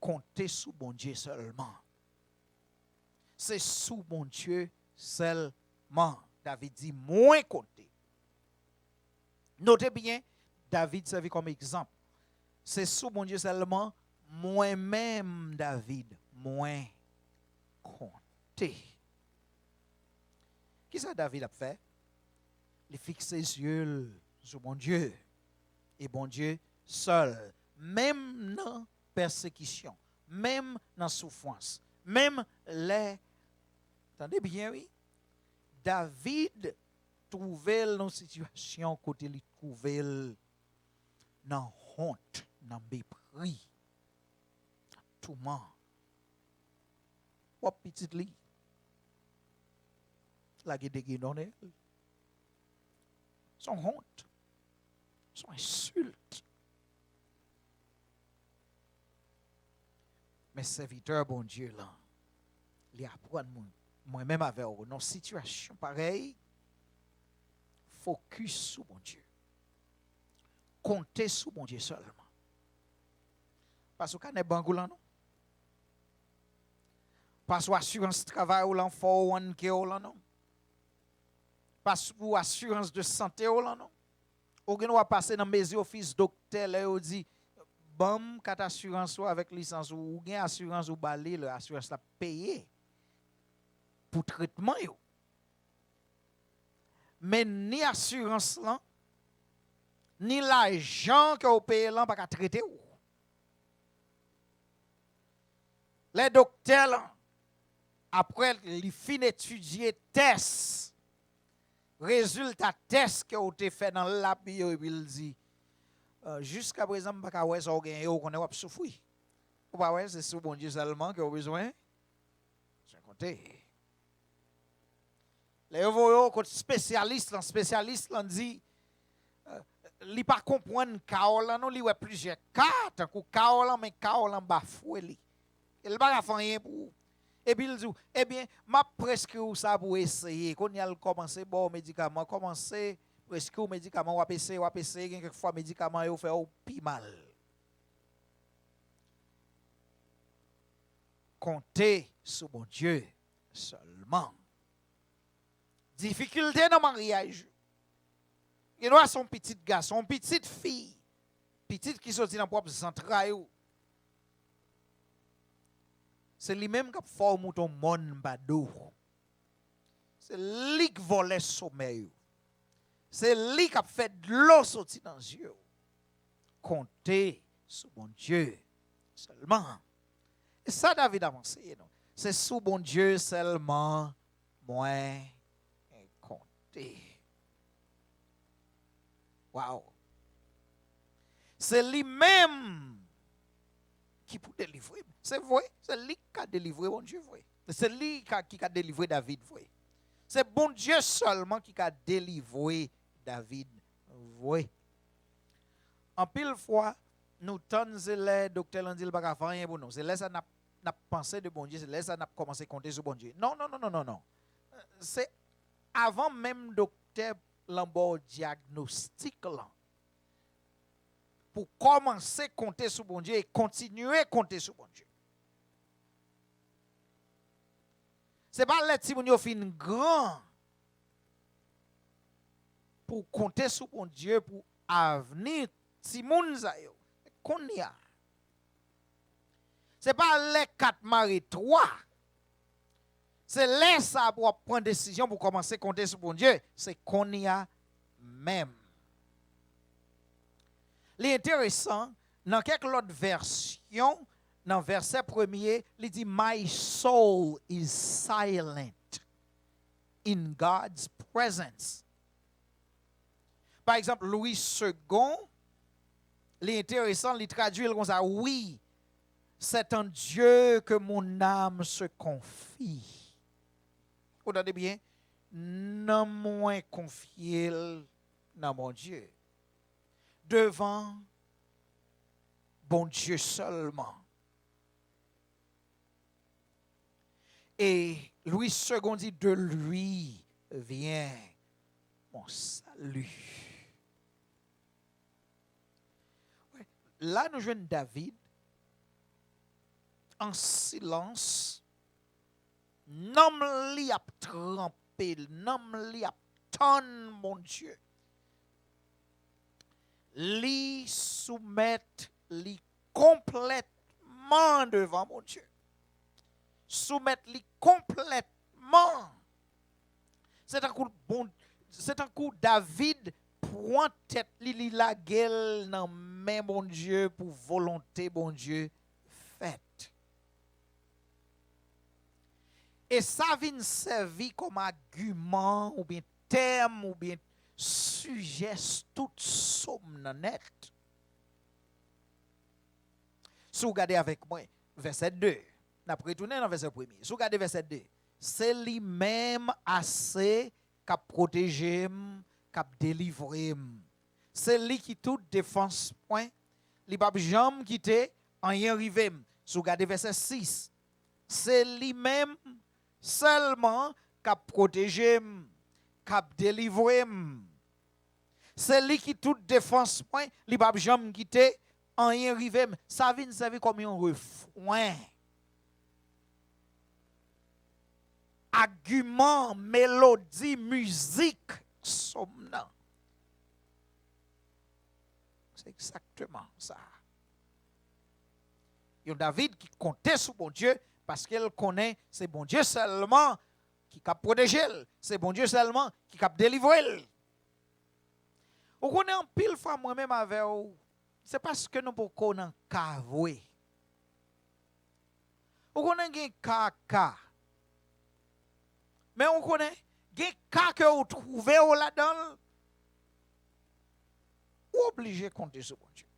compter sous bon Dieu seulement. C'est sous bon Dieu seulement. David dit, moins compter. Notez bien, David servi comme exemple. C'est sous mon Dieu seulement, moi-même, David, moins compter. Qu'est-ce que David a fait? Il fixe ses yeux sur mon Dieu. Et bon Dieu seul. Même dans la persécution, même dans la souffrance, même les... Attendez bien, oui. David trouvait dans une situation côté il trouvait dans honte, dans mépris, tout le monde. Ou petit lit. La guédé non elle. Son honte, son insulte. Mais serviteur bon Dieu là, il apprend moi-même avec eux dans une situation pareille, focus sur bon Dieu. Comptez sur bon Dieu seulement. Parce que quand est bangou là non. Parce que assurance travail ou l'enfant 401k ou là non. Parce que assurance de santé ou là non. Ou gen va passer dans mes office docteur là ou dit bam kat assurance avec licence ou gen assurance ou balé l'assurance la payer pour traitement yo. Mais ni assurance là ni l'argent que vous payez là pas traiter ou. Les docteurs là, après ils fin étudier test résultat test que vous avez fait dans le lab et il dit jusqu'à présent pas ka ouais ça gagne ou connaît ou souffrir. Ou pas ouais c'est sous bon Dieu seulement que vous besoin. C'est compter. Les voyons spécialiste là dit li pas comprendre cas là non li ouais plusieurs cas tant que cas là mais cas là bafoué li. Il pas faire rien pour et puis il dit eh bien m'a presque ça pour essayer qu'on y a commencer bon médicament commencer presque au médicament ou essayer quelquefois médicament yo fait au pi mal. Comptez sur mon Dieu seulement. Difficulté dans le mariage. Il y a son petit garçon, son petite fille, petite qui sortit dans propre entrailles. C'est lui-même qui forme ton monde badou. C'est lui qui vole le sommeil. C'est lui qui a fait de l'eau sortir dans les yeux. Comptez sur mon Dieu seulement. Et ça, David a pensé. C'est sous mon Dieu seulement, moi, compter. Wow. C'est lui-même qui peut délivrer. C'est vrai, c'est lui qui a délivré mon Dieu, vrai. C'est lui qui a délivré David, vrai. C'est bon Dieu seulement qui a délivré David, vrai. En pile fois, nous tons les docteurs l'ont dit pas faire rien pour nous. C'est là ça n'a pensé de bon Dieu, c'est là ça n'a commencé à compter sur bon Dieu. Non. C'est avant même docteur l'embord diagnostic là. Pour commencer à compter sur bon Dieu et continuer à compter sur bon Dieu. C'est pas les petits moun fin grand pour compter sur bon Dieu pour avenir ti moun sa yo. Qu'on y a. C'est pas les 4 mari 3. C'est là ça pour prendre décision pour commencer à compter sur bon Dieu, c'est qu'on y a même. L'intéressant, dans quelques autres versions, dans le verset premier, il dit my soul is silent in God's presence. Par exemple, Louis II, l'intéressant, il traduit comme ça, oui, c'est en Dieu que mon âme se confie. Vous entendez bien? Non moins confié dans mon Dieu. Devant bon Dieu seulement. Et Louis II dit de lui vient mon salut. Ouais. Là, nous jouons David en silence, nom li ap trempé, nom li ap ton mon Dieu. Li soumettre li complètement devant mon Dieu. Soumettre li complètement. C'est un coup David prend tête li la gueule dans main mon Dieu pour volonté mon Dieu faite. Et ça vient servir comme argument ou bien terme ou bien sujet tout somme net. Si vous regardez avec moi, verset 2, n'a retourné dans verset 1er. Si vous regardez verset 2, c'est lui-même assez qui protégé, qui délivré. C'est lui qui toute défense point, li pas jamais quitté en rien arrivé. Si vous regardez verset 6, c'est lui-même seulement qui protégé, qui délivré. C'est lui qui toute défense point, li pas jamais quitté en rien arrivé. Ça vient servir comme un refrain. Argument, mélodie, musique, somnant. C'est exactement ça. Il y a David qui comptait sur bon Dieu parce qu'il connaît c'est bon Dieu seulement qui a protégé, c'est bon Dieu seulement qui a délivré. Vous connaissez en pile fois moi-même avec vous, c'est parce que nous ne pouvons pas cavouer. Vous connaissez un cas. Mais on connaît, des cas que vous trouvez là-dedans, ou obligé de compter sur bon Dieu.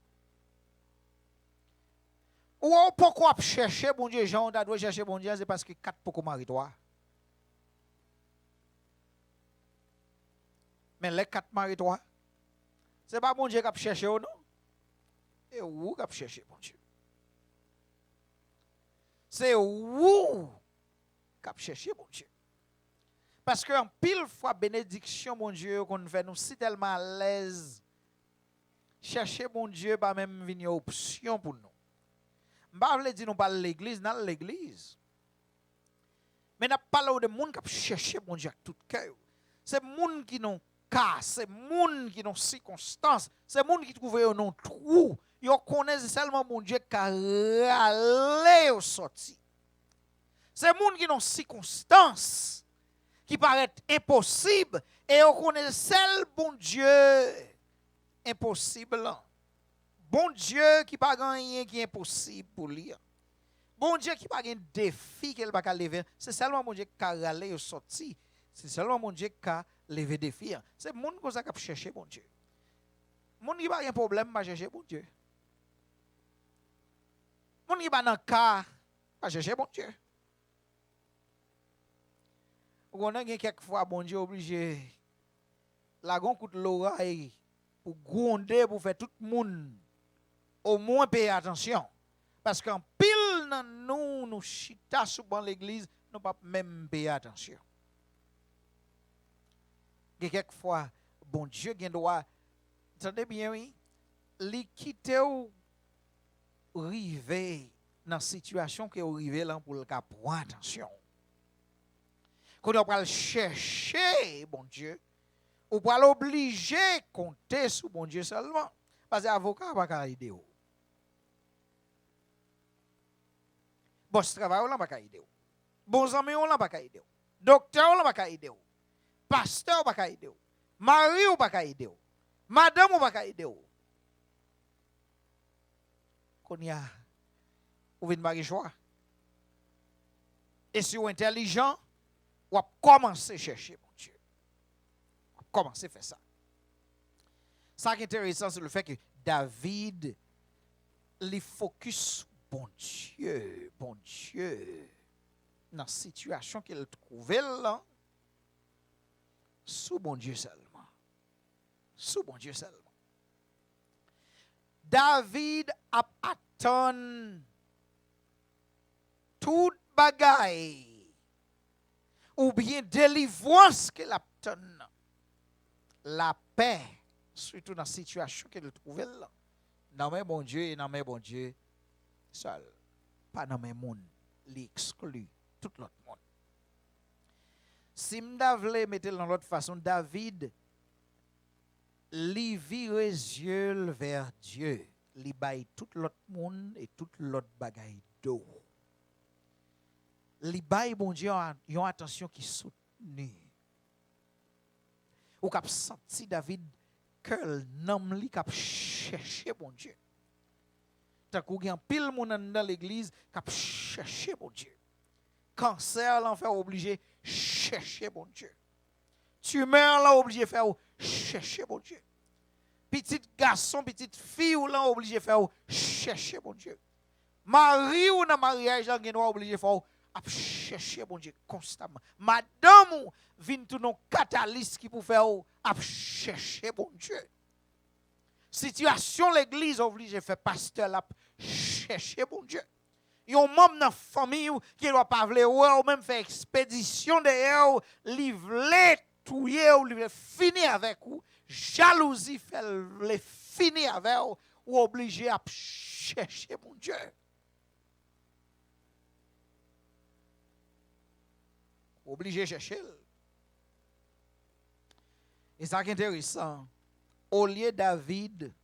Ou pourquoi chercher bon Dieu, Jean, on doit chercher bon Dieu, c'est parce que 4 pour marie-toi. Mais les 4 marie-toi, c'est pas bon Dieu qui a cherché ou non? Et où qui a cherché bon Dieu? C'est où qui a cherché bon Dieu? Parce que en pile fois bénédiction, mon Dieu, qu'on fait nous si tellement à l'aise. Chercher mon Dieu, pas même venir option pour nous. Je ne veux pas dire nous parler de l'église, dans l'église. Mais nous parlons de gens qui cherchent mon Dieu avec tout cœur. C'est les gens qui n'ont cas, c'est les gens qui n'ont circonstances, c'est les gens qui trouvent un trou. Ils connaissent seulement mon Dieu qui a râlé au sorti. C'est les gens qui n'ont circonstances qui paraît impossible et on connaît seul bon Dieu impossible. Bon Dieu qui pas rien qui est impossible pour lui. Bon Dieu qui pas un défi qu'il pas lever, c'est seulement mon Dieu qui a râlé au sorti. C'est seulement mon Dieu qui a levé défi. C'est monde qui a cherché bon Dieu. Monde qui pas un problème pas chercher bon Dieu. Monde qui pas dans cas pas chercher bon Dieu. On a quelquefois, bon Dieu, obligé, la gon coûte l'oreille pour gronder, pour faire tout le monde au moins payer attention. Parce qu'en pile, nous chita souvent l'église, nous pas même payer attention. Quelquefois, bon Dieu, il doit, attendez bien, oui, li quitter ou river dans la situation que vous arrivez là pour le cas prendre attention. Quand on va chercher, bon Dieu, ou pour l'obliger à compter sur bon Dieu seulement. Parce que l'avocat va pas aider. Boss travail, on va pas aider. Bons amis, on va pas aider. Docteur, on va pas aider. Pasteur, on va pas aider. Mari, on va pas aider. Madame, on va pas aider. Qu'on y a, ou vient marier choix. Et si vous êtes intelligent, ou à commencer à chercher mon Dieu. Commencer à faire ça. Ça qui est intéressant, c'est le fait que David, il focus sur bon Dieu, dans la situation qu'il trouvait là, sous bon Dieu seulement. Sous bon Dieu seulement. David a attendu toute bagaille ou bien délivrance qu'il attend, la paix, surtout dans la situation qu'il trouvait là. Non mais bon Dieu et non mais bon Dieu seul. pas dans même monde, il exclut tout l'autre monde. Si m'da vle mettre dans l'autre façon, David li vire yeux vers Dieu, li bay tout l'autre monde et tout l'autre bagaille d'eau. Li bay bon Dieu yon attention qui soutenu. Ou k'ap senti David cœur nam li k'ap chercher bon Dieu. Tant kou gen pile moun dans l'église k'ap chercher bon Dieu. Cancer l'enfer obligé chercher bon Dieu. Tumeur là obligé faire chercher bon Dieu. Petit garçon, petite fille ou là obligé faire chercher bon Dieu. Mari ou dans mariage là gen obligé faire chercher bon Dieu constamment. Madame ou vient tout non catalyste qui pour faire chercher bon Dieu. Situation l'église obligé faire pasteur là chercher bon Dieu. Yon membre dans la famille qui doit pas vle ou même faire expédition derrière li vle touyer ou li vle finir avec ou jalousie fait le finir avec ou obligé à chercher mon Dieu. Obligé à chercher. Et ça qui est intéressant, au lieu David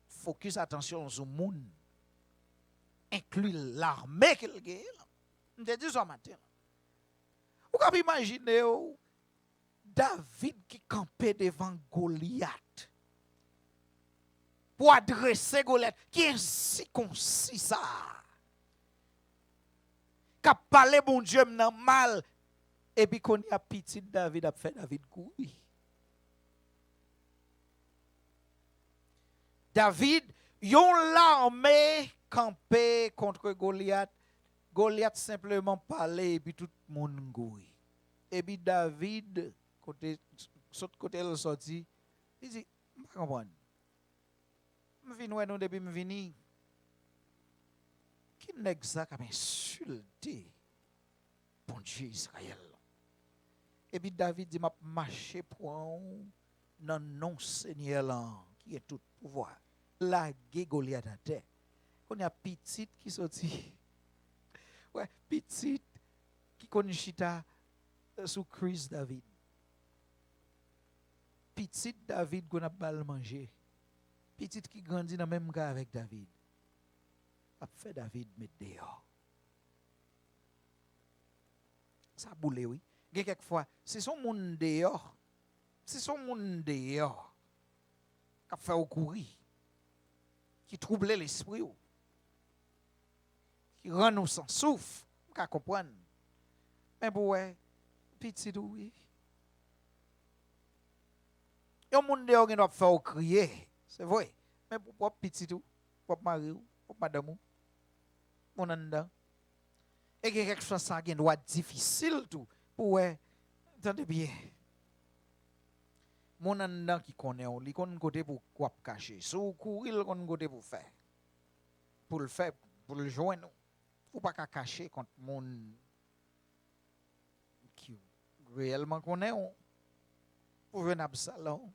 focus attention sur le monde, inclut l'armée qu'il gagne. Je te dis ça matin. Vous pouvez imaginer David qui campait devant Goliath pour adresser Goliath qui est ainsi concis ça. Qui a parlé bon Dieu dans mal et puis qu'on y a petit David a fait David courir. David yon l'armée campé contre Goliath. Goliath simplement parlait et puis tout le monde gouille. Et puis David, côté il sorti, il dit, je ne comprends pas. Je viens nous depuis que je viens. Qui n'est ça qui insulté bon Dieu Israël? Et puis David dit, je marche pour un nom Seigneur qui est tout pouvoir. La Goliath à terre. On a petit qui sorti. Ouais, petit qui connaît chita sous Christ David. Petit David qu'on a mal mangé. Petit qui grandit dans le même cas avec David. A fait David mettre dehors. Ça boule oui. Quelquefois, c'est son monde dehors. C'est son monde dehors. Qui fait au courir. Qui trouble l'esprit. Qui rend nous sans souffle. Vous comprenez. Mais pour petit oui. Il y a un monde qui doit faire crier. C'est vrai. Mais pour petit tout, pour mari, pour madame, mon anda. Et quelque chose ça qui doit difficile tout pour attendez bien. Mon anda qui connaît, il connaît côté pour quoi cacher. Sous courir, il connaît côté pour faire. Pour le faire, pour le joindre. Faut pas cacher contre mon qui réellement connaît. Pour venir à Absalom.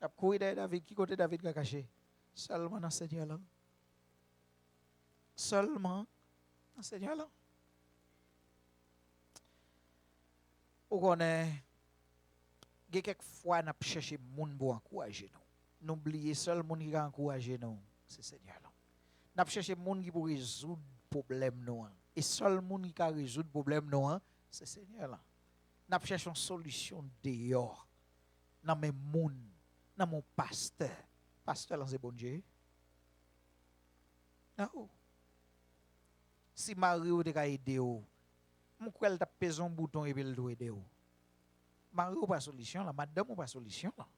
David, qui côté David a caché? Seulement dans Seigneur là. Seulement dans Seigneur là. Vous connaissez, quelques fois, nous cherchons les gens pour encourager nous. N'oubliez seul le monde qui a encouragé nous, c'est Seigneur là. Nous cherchons les gens qui pour résoudre le problème nous. Et seul le monde qui a résoudre le problème nous, c'est Seigneur là. Nous cherchons une solution dehors. Dans mes monde. Dans mon pasteur. Pasteur, là, c'est bon Dieu. Non. Si Marie ou te ka aidé ou, mon kwel t'a pesé un bouton et puis il doit aider ou. Marie ou pas solution là, madame ou pas solution là.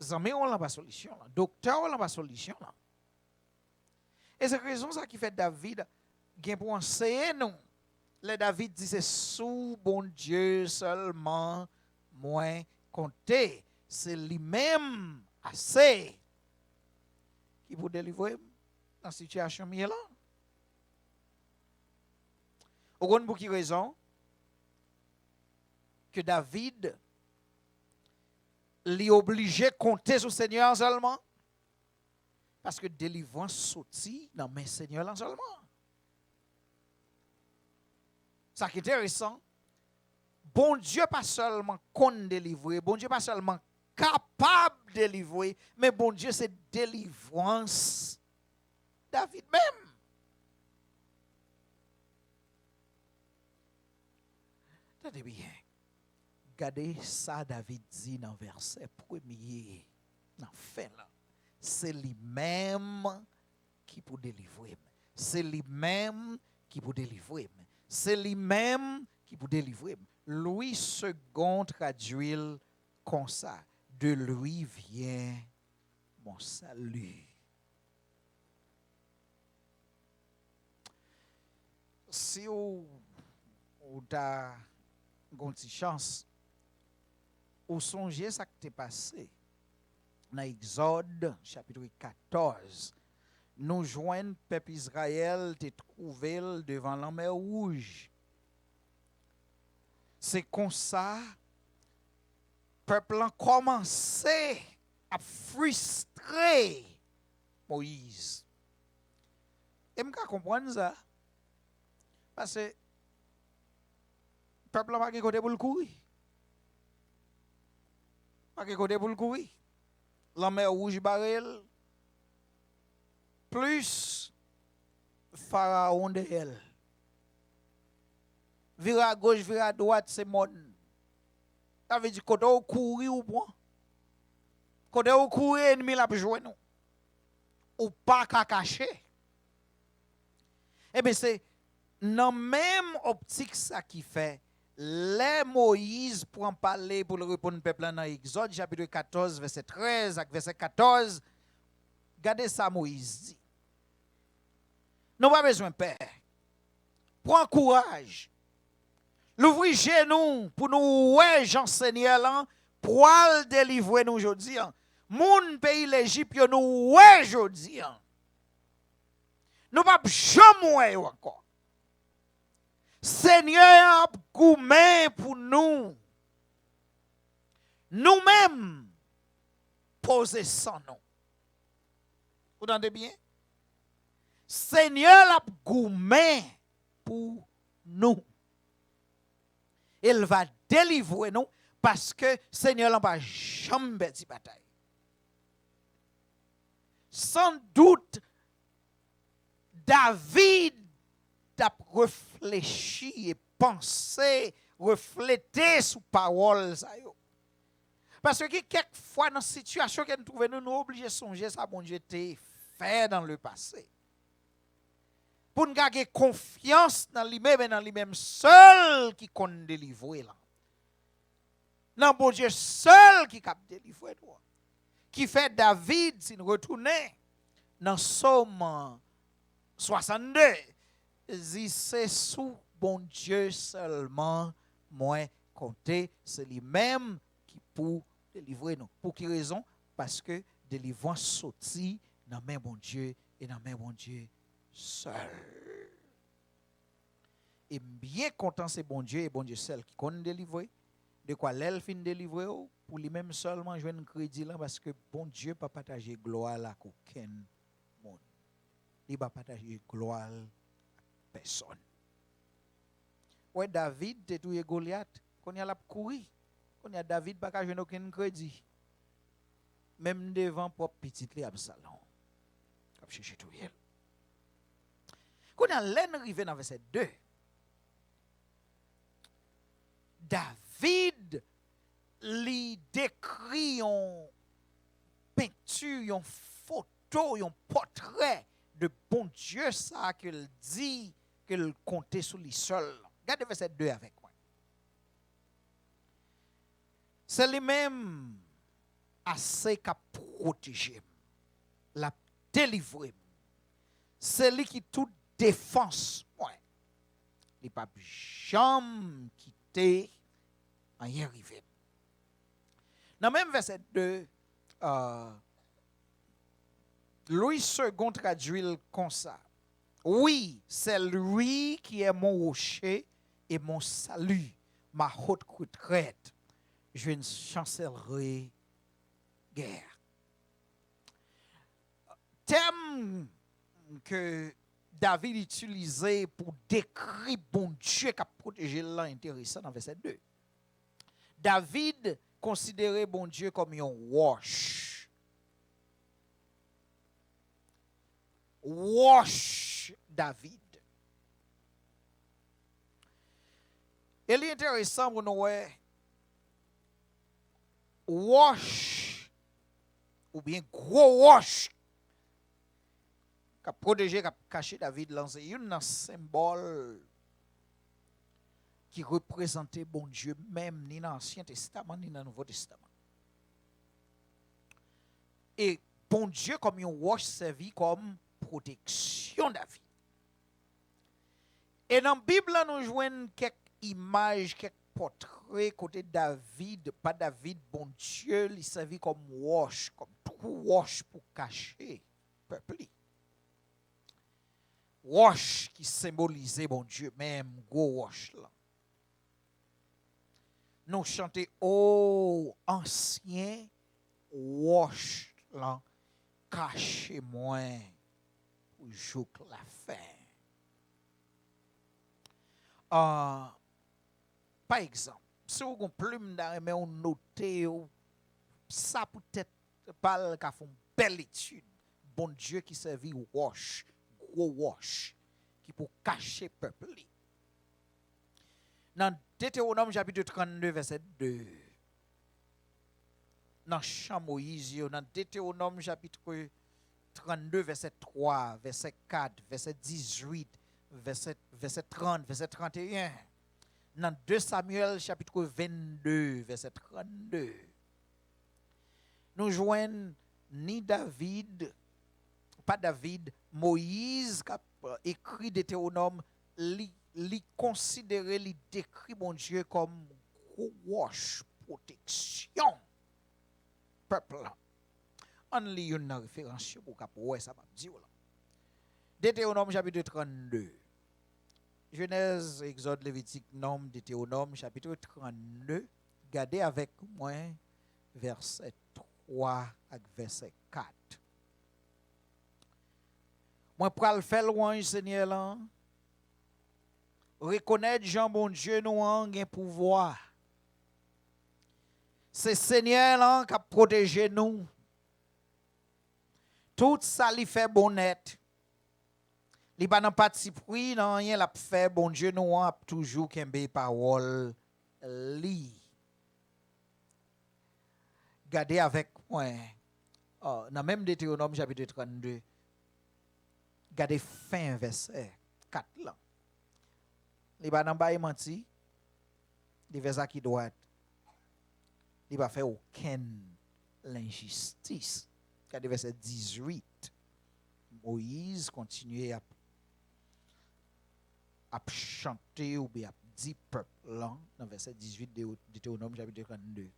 Zami ou là pas solution là, docteur ou là pas solution là. Et c'est raison ça qui fait David gen pour enseigner nous. Le David dit c'est sous bon Dieu seulement moins compter, c'est lui-même assez qui pour délivrer dans la situation là. Au grand pour qui raison que David l'est obligé de compter sur le Seigneur seulement. Parce que délivrance sorti dans mes seigneurs là seulement. Ça qui est intéressant, bon Dieu pas seulement qu'on délivrer, bon Dieu pas seulement capable de délivrer, mais bon Dieu c'est délivrance David même. Tenez bien. Regardez ça David dit dans verset 1er, dans fin là. C'est lui-même qui peut délivrer. C'est lui-même qui peut délivrer. C'est lui-même qui peut délivrer. Louis II traduit comme ça. De lui vient mon salut. Si vous avez une chance, vous songez ça qui t'est passé. Dans Exode, chapitre 14, nous joignons peuple Israël te trouvé devant la mer Rouge. C'est comme ça, le peuple a commencé à frustrer Moïse. Et je comprends ça. Parce que le peuple n'a pas de côté pour le courir. Pas de côté pour le courir. La mer Rouge barrel, plus Pharaon de elle. Vira à gauche, vira à droite, c'est mon. Ça veut dire côté où courir ou point. Côté où courir, ennemi l'a joué nous. Ou pas qu'à cacher. Eh bien, c'est dans même optique ça qui fait. Les Moïse pour en parler pour le répondre au peuple dans Exode chapitre 14 verset 13 avec verset 14. Regardez ça Moïse dit. Nous pas besoin de peur. Prends courage. L'ouvrir chez nous pour nous ouais Jean Seigneur là pour délivrer nous aujourd'hui. Moun pays l'Égypte nous ouais aujourd'hui. Nous pas jamais encore. Seigneur a goumé pour nous. Nous-mêmes, poser sans nous. Vous entendez bien? Seigneur a goumé pour nous. Il va délivrer nous parce que Seigneur n'a pas jamais dit bataille. Sans doute, David a réfléchi et pensé, reflété sur parole. Parce que quelquefois, dans la situation que nous trouvons, nous sommes obligés de songer ça, bon Dieu, fait dans le passé. Pour nous garder confiance dans lui-même seul qui compte délivrer. Non, bon Dieu, seul qui capte délivrer. Qui fait David, si nous retournons dans Somme 62, c'est sous bon Dieu seulement, moi, compter, c'est lui-même qui peut délivrer nous. Pour quelle raison? Parce que délivrance sorti dans main bon Dieu et dans main bon Dieu seul. Et bien content c'est bon Dieu et bon Dieu seul qui compte délivrer. De quoi l'elle fin délivrer pour lui-même seulement jouer un crédit là parce que bon Dieu pas partager gloire là qu'aucun monde. Il va partager gloire personne. Ouais, David te touye Goliath, qu'on y a la courir. Qu'on y a David pas ka jouer aucun crédit. Même devant propre petit li Absalom. K'ap chercher tout yel. Qu'on y a l'en arrivé dans verset 2. David li décrit une peinture, une photo, un portrait de bon Dieu ça qu'il dit qu'il comptait sur lui seul. Regardez verset 2 avec moi. C'est lui-même assez qu'à protéger, la délivrer. C'est lui qui toute défense. Ouais. Il n'a pas jamais quitté rien arrivé. Dans le même verset 2, Louis II traduit comme ça. Oui, c'est lui qui est mon rocher et mon salut, ma haute retraite. Je ne chancellerai guère. terme que David utilisait pour décrire bon Dieu qui a protégé là intéressant dans verset 2. David considérait bon Dieu comme un wash. Wash David. Et il est intéressant pour nous wash ou bien gros wash qui a protégé, qui a caché David là, c'est un symbole qui représentait bon Dieu même ni dans l'Ancien Testament ni dans le Nouveau Testament. Et bon Dieu comme un wash servi comme protection David. Et dans la Bible nous jouons quelques images, quelques portraits côté David, pas David, bon Dieu, il servi comme wash, comme trou wash pour cacher peuple. Wash qui symbolisait bon Dieu même, go wash là. Nous chantons oh ancien wash là, cachez-moi pour jouer la fin. Par exemple, si vous avez une plume dans mais on note ça peut-être pas qu'à faire une belle étude. Bon Dieu qui servit wash, gros wash, qui pour cacher peuple. Dans Deutéronome chapitre 32 verset 2. Dans Chant Moïse, dans Deutéronome chapitre 32 verset 3, verset 4, verset 18, verset 30, verset 31. Dans 2 Samuel chapitre 22 verset 32. Nous joignons ni David, pas David, Moïse qui a écrit Deutéronome, li considérer, li décrit mon Dieu comme wash, protection peuple. On lit une référence pour que ça va dire là. Deutéronome chapitre 32. Genèse, Exode, Lévitique, Nom, Deutéronome chapitre 32. Regardez avec moi verset 3 et verset 4. Moi pour le faire louange Seigneur là. Reconnaître Jean bon Dieu nous a un pouvoir. C'est Seigneur là qui a protégé nous. Tout ça lui fait bonnet. Li pas nan parti pris nan rien l'a fait bon Dieu nous a toujours kembe parole li. Gardez avec moi. Dans même Deutéronome chapitre 32. Gardez fin verset 4 là. Li ba nan ba menti. Li verset qui droite. Li ba fait aucune l'injustice. Gardez verset 18. Moïse continuait à chanter ou bien à dire peuple là dans verset 18 de Deutéronome chapitre 32.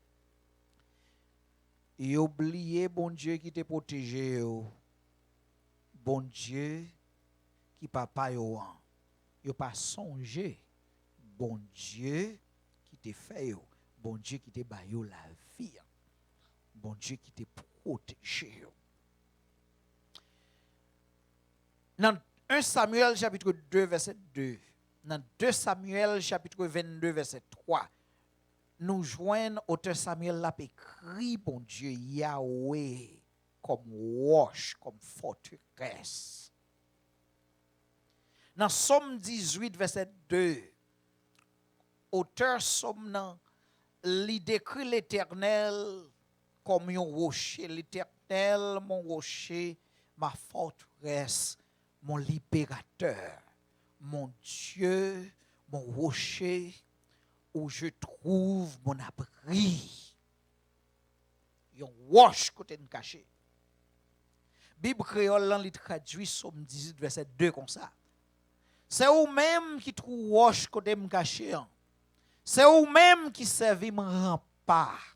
Et oubliez bon Dieu qui te protégé bon Dieu qui papa yo pas songé bon Dieu qui te fait bon Dieu qui te ba la vie bon Dieu qui te protégé. Dans 1 Samuel chapitre 2 verset 2, dans 2 Samuel chapitre 22 verset 3, nous joignons auteur Samuel l'a écrit bon Dieu Yahweh comme wash, comme forteresse. Dans Somme 18 verset 2, auteur Somme il décrit l'Éternel comme un rocher, l'Éternel mon rocher, ma forteresse, mon libérateur, mon Dieu, mon rocher, où je trouve mon abri. Yon wash côté de caché. Bible créole là, il traduit Somme 18 verset 2 comme ça. C'est ou même qui trouve wash côté de caché. C'est ou même qui servi mon rempart.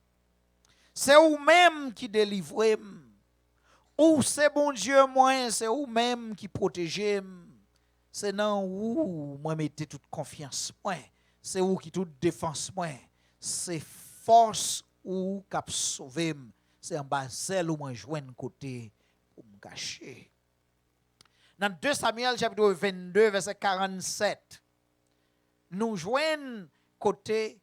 C'est ou même qui délivre. Ou c'est bon Dieu moi, c'est ou même qui protège. C'est non ou moi mettez toute confiance moi. C'est ou qui toute défense moi. C'est force ou cap sauver. C'est en bas celle ou moi joindre côté pour caché. Dans 2 Samuel chapitre 22 verset 47, nous joignons côté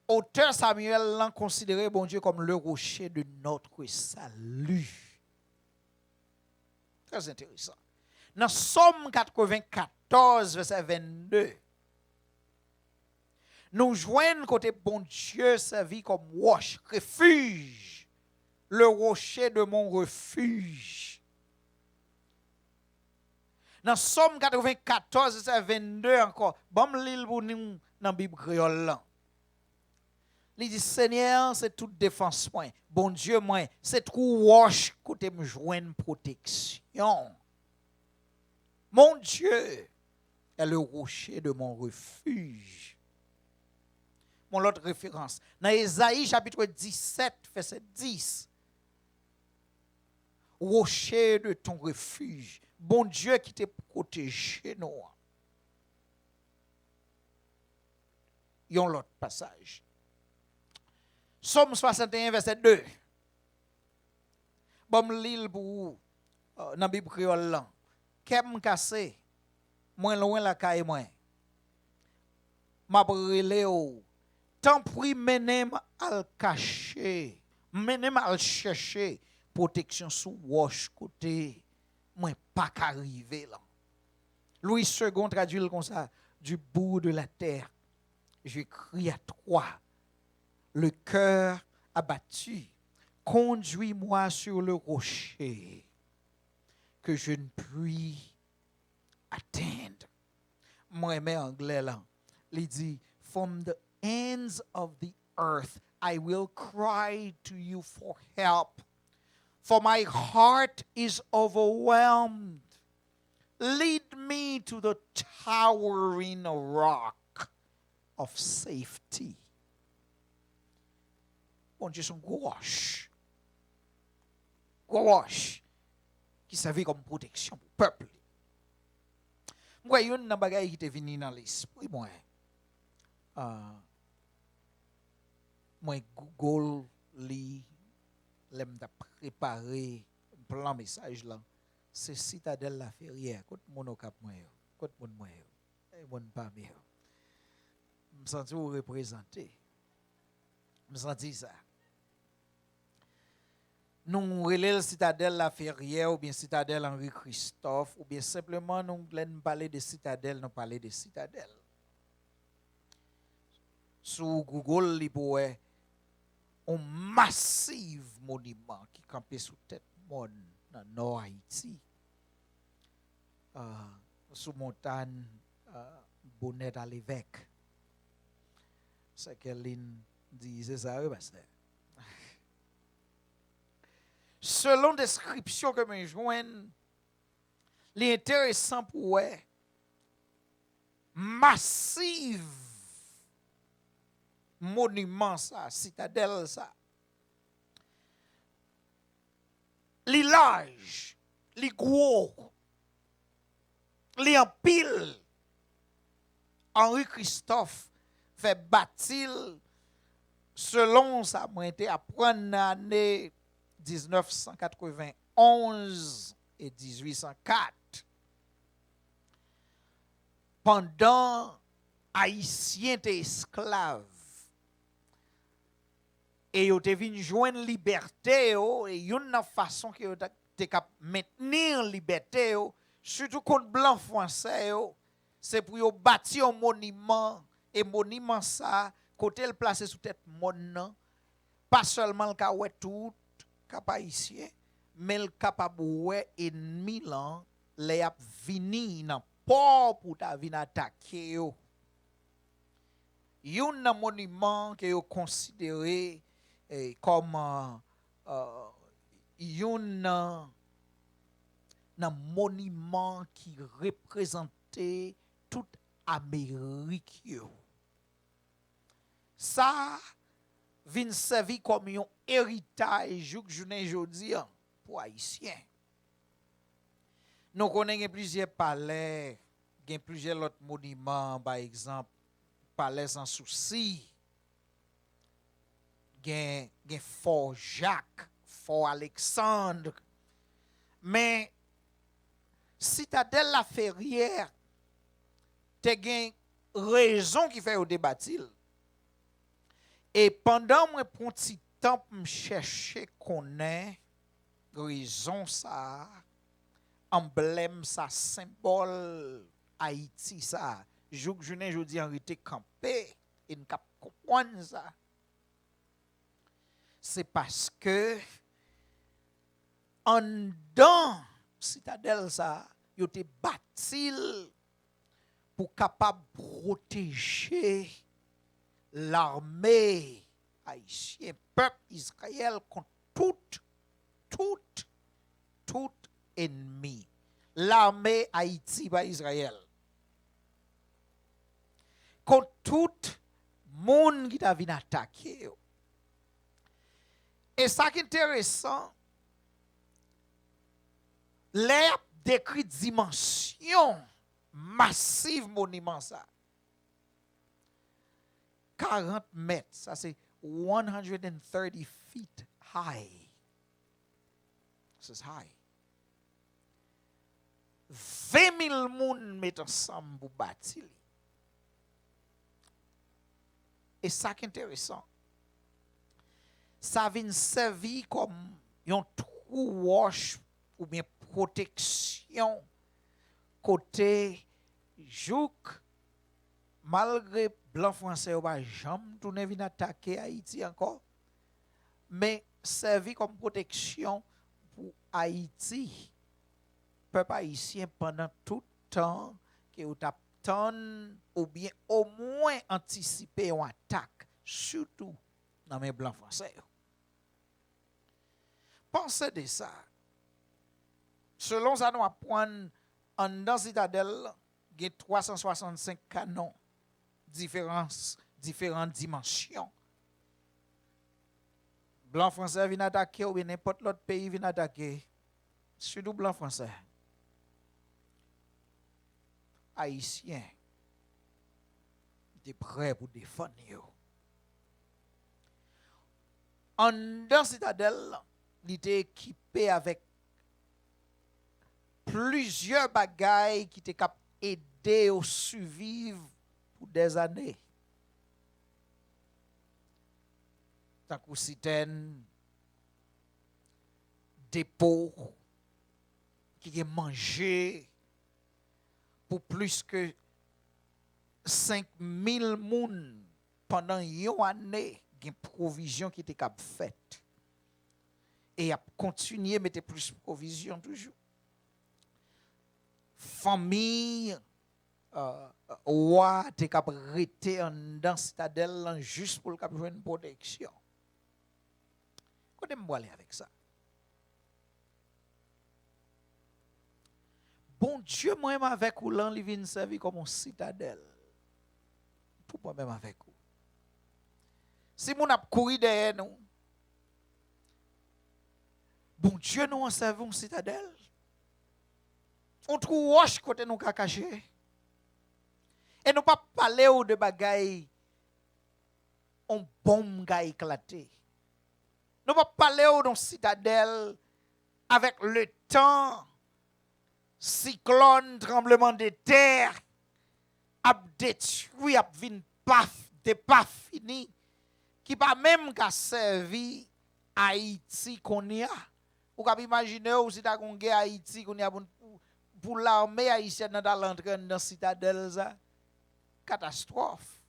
auteur Samuel l'a considéré bon Dieu comme le rocher de notre salut. Très intéressant. Dans Somme 94 verset 22, nous joignons côté bon Dieu servi comme roche, refuge, le rocher de mon refuge. Dans Somme 94, verset 22 encore, bon l'île pour nous dans la Bible créole. Il dit, Seigneur, c'est toute défense moi. Bon Dieu moi, c'est trou roche côté me joindre protection. Mon Dieu est le rocher de mon refuge. Mon autre référence, dans Ésaïe chapitre 17, verset 10. Rocher de ton refuge. Bon Dieu qui te protégé nous. Yon l'autre passage. Somme 61, verset 2. Bon l'île pour dans la Bible créole là. Kem cassé, moins loin la caille moins. M'a brûlé ou. Tant pris menem al cacher, menem al chercher protection sous roche côté. Moi pas qu'arriver là. Louis II traduit comme ça, du bout de la terre. Je crie à toi, le cœur abattu, conduis-moi sur le rocher que je ne puis atteindre. Moi aimé anglais là, il dit from the ends of the earth I will cry to you for help. For my heart is overwhelmed. Lead me to the towering rock of safety. Bon Dieu, son gouache. Gouache. Qui servait comme protection pour le peuple. Moi, il y a une bagaille qui est venue dans l'esprit. Moi, Google lit. L'aime préparer un plan message là, c'est Citadelle la Ferrière. Côté mon au cap moi, côté mon moi, et mon pas mieux. Me sens vous représenter. Me sens ça. Nous relève Citadelle la Ferrière ou bien Citadelle Henri Christophe ou bien simplement nous voulons parler de Citadelle, nous parler de Citadelle. Sur Google li pourrait un massif monument qui campait sous tête monde dans nord Haïti. Sous montagne Bonnet à l'évêque. C'est qu'elle dit c'est ça pasteur. Selon description que me joignent, l'intéressant pour massive monument ça, citadelle ça. Li large, li gros, li en pile. Henri Christophe fait bâtir selon sa moitié à prendre l'année 1991 et 1804. Pendant Haïtiens étaient esclaves. Et ils ont venu joindre liberté et une façon que te cap maintenir liberté surtout contre blanc français c'est pour yo bâtir un monument et monument ça côté le placer sous tête monde pas seulement le cas ouais tout cap haïtien mais le capable ouais ennemi là les a vini dans port pour ta venir attaquer yo un monument que yo considéré comme un monument qui représentait toute Amérique. Ça vient servir comme un héritage que je n'ai aujourd'hui pour Haïtiens. Nous connaissons plusieurs palais, plusieurs autres monuments, par exemple, palais sans souci. Gen Fort Jacques, Fort Alexandre, Mais citadelle la ferrière te gen raison qui fait au débattil. Et pendant moi prend petit temps pour me chercher connaît raison ça emblème ça symbole Haïti ça jour journée jodi en rete campé et n cap comprendre ça. C'est parce que en dedans citadelle ça yo te bâtil pour capable protéger l'armée haïtienne, peuple Israël contre tout ennemi. L'armée Haïti par Israël. Contre tout monde qui t'a venu attaquer. Et ça qui est intéressant, les décrit dimension massive monument ça. 40 mètres, ça c'est 130 feet high. This is high. 20 000 moun mettent ensemble pour bâtir. Et ça qui est intéressant, ça vient servir comme un trou wash ou bien protection côté jouk malgré blanc français ou pas jamais tourner venir attaquer Haïti encore mais servi comme protection pour Haïti peuple haïtien pendant tout temps que ou t'attend ou bien au moins anticiper une attaque surtout dans les blancs français. Pensez de ça. Selon ça nous apprendre en dans citadelle il y a 365 canons différentes dimensions. Blanc français vient attaquer ou bien n'importe l'autre pays vient attaquer. Surtout blanc français. Haïtien était prêt pour défendre. En dans citadelle, il était équipé avec plusieurs bagailles qui étaient capables d'aider au survivre pour des années. Tant que citerne, dépôt, qui est mangé pour plus que 5000 moun pendant une année, une provision qui était faite. Et a continué à mettre plus de provision toujours. Famille, roi, t'es capable de rester dans citadelle juste pour le cap une protection. Quand me aller avec ça. Bon Dieu, moi-même avec vous, il vient servir comme une citadelle. Pour moi-même avec vous. Si nous avons couru derrière nous, bon Dieu, nous en servons une citadelle. On trouve roche côté nous caché. Et nous pas parler de bagaille, on bombe qui a éclaté. Nous pas parler d'une citadelle avec le temps. Cyclone, tremblement de terre, a détruit, a vin paf, de pas fini, qui pas même qu'à servi Haïti qu'on y a. Ou qu'à imaginer ou si t'as une guerre Haïti qu'on y a pour l'armée haïtienne dans l'entrée dans la citadelle, ça, catastrophe.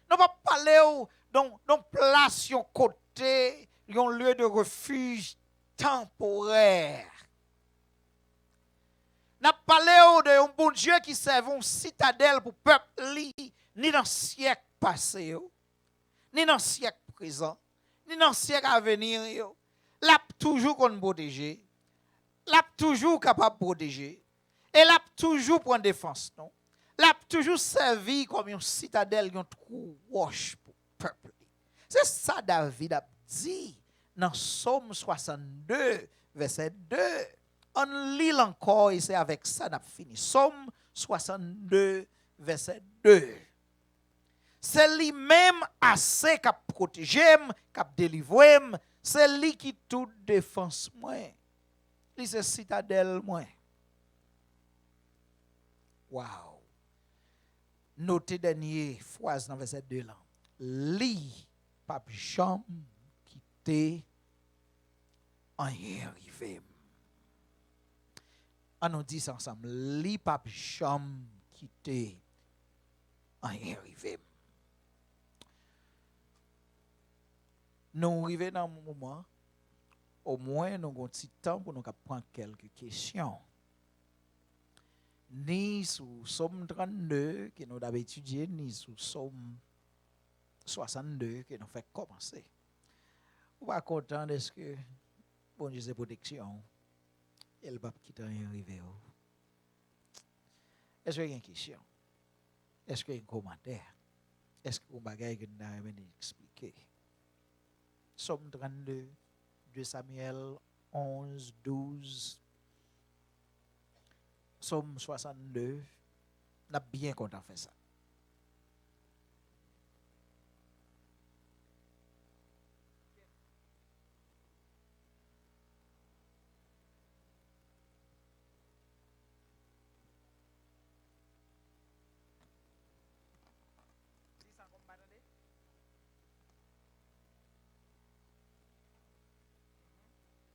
Nous pas parler dans place, un côté, un lieu de refuge temporaire. N'a parlé de un bon Dieu qui serve une citadelle pour peuple ni dans le siècle passé, ni dans le siècle présent, ni dans le siècle à venir. L'a toujours qu'on protéger, l'a toujours capable de protéger, et l'a toujours prendre défense, non? L'a toujours servi comme une citadelle, un trou roche pour peuple. C'est ça David a dit dans Psaume 62, verset 2. On lit encore et c'est avec ça qu'on a fini. Psaume 62, verset 2. C'est lui-même assez qui a protégé, qui a délivré, C'est lui qui toute défense moi. Lui c'est citadelle moi. Wow. Notez dernier phrase dans verset 2 là. Lui pape chambre qui t'est en arrivé. On nous dit ça ensemble. Lui pape chambre qui t'est en arrivé. Nous arrivons dans un moment, au moins nous avons un petit temps pour nous prendre quelques questions. Ni sur Somme 32 que nous avons étudié, ni sur Somme 62 que nous fait commencer. Vous pas content de ce que bon Dieu c'est protection. Et le pape qui t'a arrivé. Est-ce qu'il y a une question? Est-ce qu'il y a un commentaire? Est-ce qu'il y a un bagage que nous avons expliqué? Somme 32, 2 Samuel 11, 12, Somme 62, nous avons bien content de faire ça.